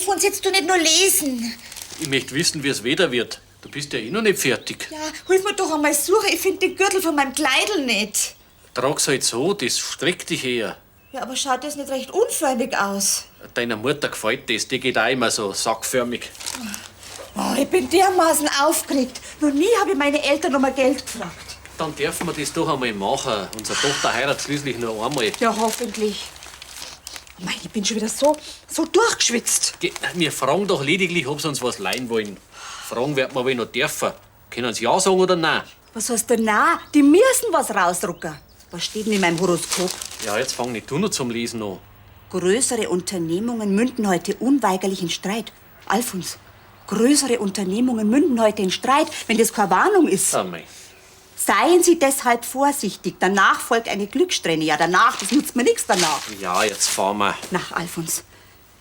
Alfons, jetzt du nicht nur lesen. Ich möchte wissen, wie es Wetter wird. Du bist ja eh noch nicht fertig. Ja, hilf mir doch einmal suchen. Ich finde den Gürtel von meinem Kleidel nicht. Trag's halt so, das streckt dich eher. Ja, aber schaut das nicht recht unförmig aus? Deiner Mutter gefällt das, die geht auch immer so sackförmig. Oh, ich bin dermaßen aufgeregt. Noch nie habe ich meine Eltern um Geld gefragt. Dann dürfen wir das doch einmal machen. Unsere Tochter heiratet schließlich nur einmal. Ja, hoffentlich. Oh Mei, ich bin schon wieder so durchgeschwitzt. Wir fragen doch lediglich, ob sie uns was leihen wollen. Fragen wird man wohl noch dürfen. Können sie ja sagen oder nein? Was heißt denn nein? Die müssen was rausdrucken. Was steht denn in meinem Horoskop? Ja, jetzt fang nicht du noch zum Lesen an. Größere Unternehmungen münden heute unweigerlich in Streit. Alfons, größere Unternehmungen münden heute in Streit, wenn das keine Warnung ist. Ah, mei. Seien Sie deshalb vorsichtig. Danach folgt eine Glückssträhne. Ja, danach, das nutzt mir nichts danach. Ja, jetzt fahren wir. Na, Alfons,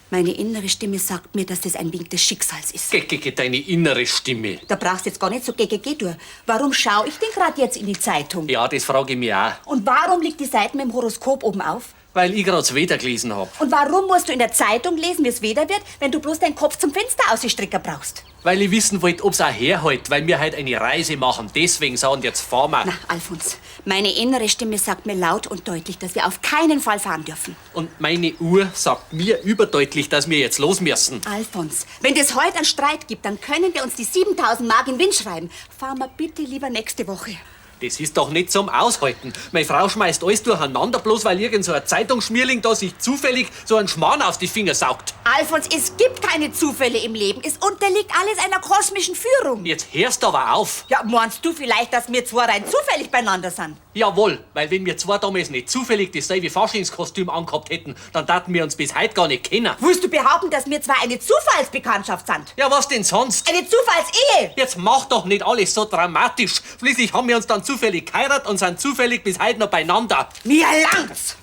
meine innere Stimme sagt mir, dass das ein Wink des Schicksals ist. Geh, deine innere Stimme. Da brauchst du jetzt gar nicht so geh durch. Warum schaue ich denn gerade jetzt in die Zeitung? Ja, das frage ich mich auch. Und warum liegt die Seite mit dem Horoskop oben auf? Weil ich gerade das Wetter gelesen hab. Und warum musst du in der Zeitung lesen, wie es Wetter wird, wenn du bloß deinen Kopf zum Fenster ausstrecken brauchst? Weil ich wissen wollte, ob's auch herhält, weil wir heute eine Reise machen. Deswegen sagen jetzt fahren wir. Na, Alfons, meine innere Stimme sagt mir laut und deutlich, dass wir auf keinen Fall fahren dürfen. Und meine Uhr sagt mir überdeutlich, dass wir jetzt los müssen. Alfons, wenn es heute einen Streit gibt, dann können wir uns die 7.000 Mark in den Wind schreiben. Fahren wir bitte lieber nächste Woche. Das ist doch nicht zum Aushalten. Meine Frau schmeißt alles durcheinander, bloß weil irgend so ein Zeitungsschmierling da sich zufällig so einen Schmarrn auf die Finger saugt. Alfons, es gibt keine Zufälle im Leben. Es unterliegt alles einer kosmischen Führung. Jetzt hörst du aber auf. Ja, meinst du vielleicht, dass wir zwei rein zufällig beieinander sind? Jawohl, weil wenn wir zwei damals nicht zufällig dasselbe Faschingskostüm angehabt hätten, dann taten wir uns bis heute gar nicht kennen. Willst du behaupten, dass wir zwei eine Zufallsbekanntschaft sind? Ja, was denn sonst? Eine Zufallsehe! Jetzt mach doch nicht alles so dramatisch. Schließlich haben wir uns dann zufällig geheiratet und sind zufällig bis heute noch beieinander. Mir langt's!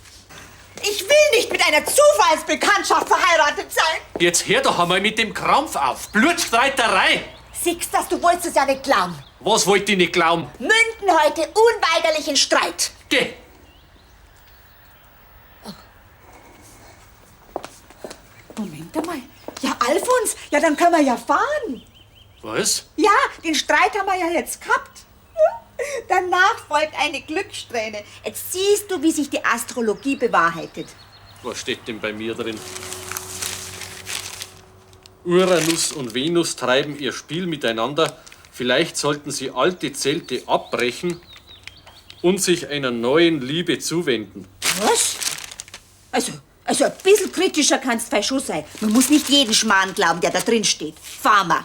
Ich will nicht mit einer Zufallsbekanntschaft verheiratet sein! Jetzt hör doch einmal mit dem Krampf auf. Blutstreiterei! Siehst, dass du wolltest es ja nicht glauben. Was wollt ihr nicht glauben? Münden heute unweigerlich in Streit. Geh! Moment einmal. Ja, Alfons, ja, dann können wir ja fahren. Was? Ja, den Streit haben wir ja jetzt gehabt. Danach folgt eine Glückssträhne. Jetzt siehst du, wie sich die Astrologie bewahrheitet. Was steht denn bei mir drin? Uranus und Venus treiben ihr Spiel miteinander. Vielleicht sollten sie alte Zelte abbrechen und sich einer neuen Liebe zuwenden. Was? Also ein bisschen kritischer kannst du schon sein. Man muss nicht jeden Schmarrn glauben, der da drin steht. Fahr mal.